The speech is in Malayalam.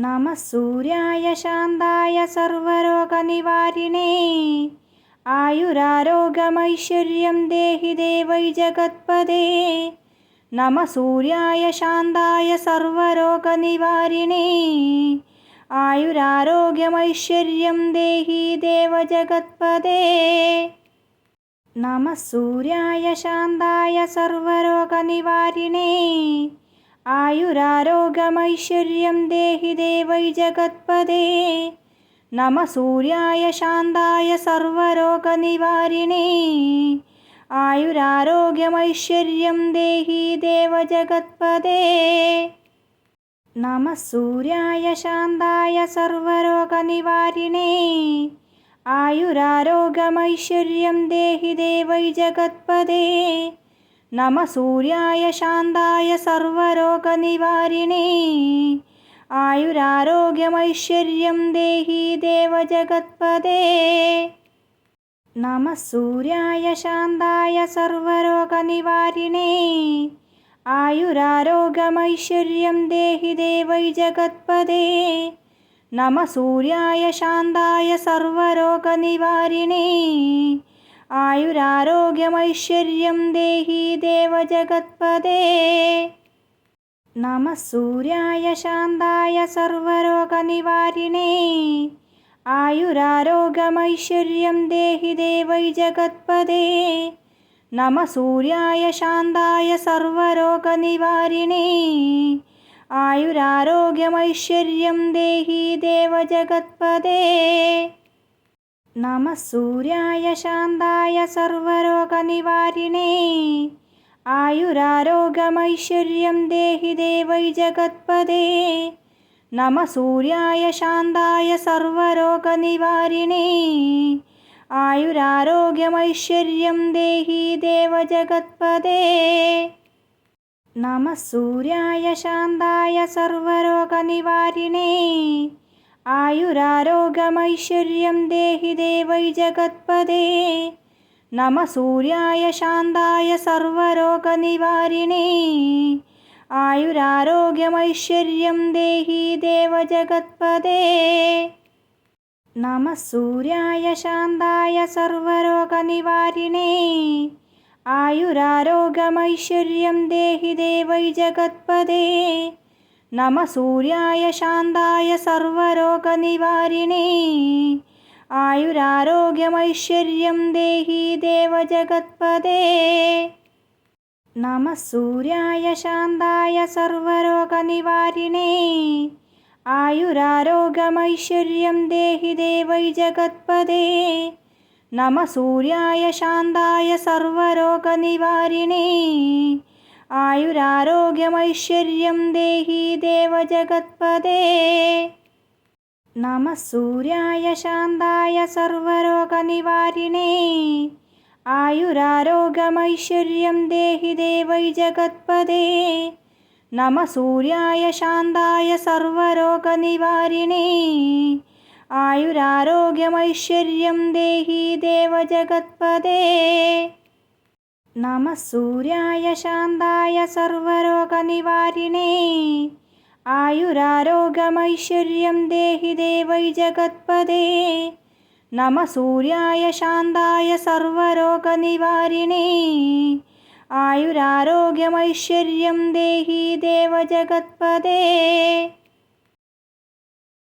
നമഃ സൂര്യായ ശാന്തായ സർവരോഗനിവാരിണേ ആയുരാരോഗ്യമൈശ്വര്യം ദേഹി ദേവൈ ജഗത്പദേ. നമഃ സൂര്യായ ശാന്തായ സർവരോഗനിവാരിണേ ആയുരാരോഗ്യമൈശ്വര്യം ദേഹി ദേവ ജഗത്പദേ. നമഃ സൂര്യായ ശാന്തായ സർവരോഗനിവാരിണേ ആയുരാരോഗ്യമൈശ്വര്യം ദേഹി ദേവൈ ജഗത്പദേ. നമഃ സൂര്യായ ശാന്തായ സർവരോഗനിവാരിണേ ആയുരാരോഗ്യമൈശ്വര്യം ദേഹി ദേവ ജഗത്പദേ. നമഃ സൂര്യായ ശാന്തായ സർവരോഗനിവാരിണേ ആയുരാരോഗ്യമൈശ്വര്യം ദേഹി ദേവൈ ജഗത്പദേ. നമഃ സൂര്യായ ശാന്തായ സർവരോഗനിവാരിണേ ആയുരാരോഗ്യമൈശ്വര്യം ദേഹി ദേവ ജഗത്പദേ. നമഃ സൂര്യായ ശാന്തായ സർവരോഗനിവാരിണേ ആയുരാരോഗ്യമൈശ്വര്യം ദേഹി ദേവൈ ജഗത്പദേ. നമഃ സൂര്യായ ശാന്തായ സർവരോഗനിവാരിണേ ആയുരാരോഗ്യമൈശ്വര്യം ദേഹി ദേവ ജഗത്പദേ. നമഃ സൂര്യായ ശാന്തായ സർവരോഗനിവാരിണേ ആയുരാരോഗ്യമൈശ്വര്യം ദേഹി ദേവൈ ജഗത്പദേ. നമഃ സൂര്യായ ശാന്തായ സർവരോഗനിവാരിണേ ആയുരാരോഗ്യമൈശ്വര്യം ദേഹി ദേവ ജഗത്പദേ. നമഃ സൂര്യായ ശാന്തായ സർവരോഗനിവാരിണേ ആയുരാരോഗ്യമൈശ്വര്യം ദേഹി ദേവൈ ജഗത്പദേ. നമഃ സൂര്യായ ശാന്തായ സർവരോഗനിവാരിണേ ആയുരാരോഗ്യമൈശ്വര്യം ദേഹി ദേവ ജഗത്പദേ. നമഃ സൂര്യായ ശാന്തായ സർവരോഗനിവാരിണേ ആയുരാരോഗ്യമൈശ്വര്യം ദേഹി ദേവൈ ജഗത്പദേ. നമഃ സൂര്യായ ശാന്തായ സർവരോഗനിവാരിണേ ആയുരാരോഗ്യമൈശ്വര്യം ദേഹി ദേവ ജഗത്പദേ. നമഃ സൂര്യായ ശാന്തായ സർവരോഗനിവാരിണേ ആയുരാരോഗ്യമൈശ്വര്യം ദേഹി ദേവൈ ജഗത്പദേ. നമഃ സൂര്യായ ശാന്തായ സർവരോഗനിവാരിണേ ആയുരാരോഗ്യമൈശ്വര്യം ദേഹി ദേവ ജഗത്പദേ. നമഃ സൂര്യായ ശാന്തായ സർവരോഗനിവാരിണേ ആയുരാരോഗ്യമൈശ്വര്യം ദേഹി ദേവൈ ജഗത്പദേ. നമഃ സൂര്യായ ശാന്തായ സർവരോഗനിവാരിണേ ആയുരാരോഗ്യമൈശ്വര്യം ദേഹി ദേവ ജഗത്പദേ. നമഃ സൂര്യായ ശാന്തായ സർവരോഗനിവാരിണേ ആയുരാരോഗ്യമൈശ്വര്യം ദേഹി ദേവ ജഗത്പദേ. നമഃ സൂര്യായ ശാന്തായ സർവരോഗനിവാരിണേ ആയുരാരോഗ്യമൈശ്വര്യം ദേഹി ദേവ ജഗത്പദേ. നമഃ സൂര്യായ ശാന്തായ സർവരോഗനിവാരിണേ ആയുരാരോഗ്യമൈശ്വര്യം ദേഹി ദേവൈ ജഗത്പദേ. നമഃ സൂര്യായ ശാന്തായ സർവരോഗനിവാരിണേ ആയുരാരോഗ്യമൈശ്വര്യം ദേഹി ദേവ ജഗത്പദേ. നമഃ സൂര്യായ ശാന്തായ സർവരോഗനിവാരിണേ ആയുരാരോഗ്യമൈശ്വര്യം ദേഹി ദേവൈ ജഗത്പദേ. നമഃ സൂര്യായ ശാന്തായ സർവരോഗനിവാരിണേ ആയുരാരോഗ്യമൈശ്വര്യം ദേഹി ദേവ ജഗത്പദേ.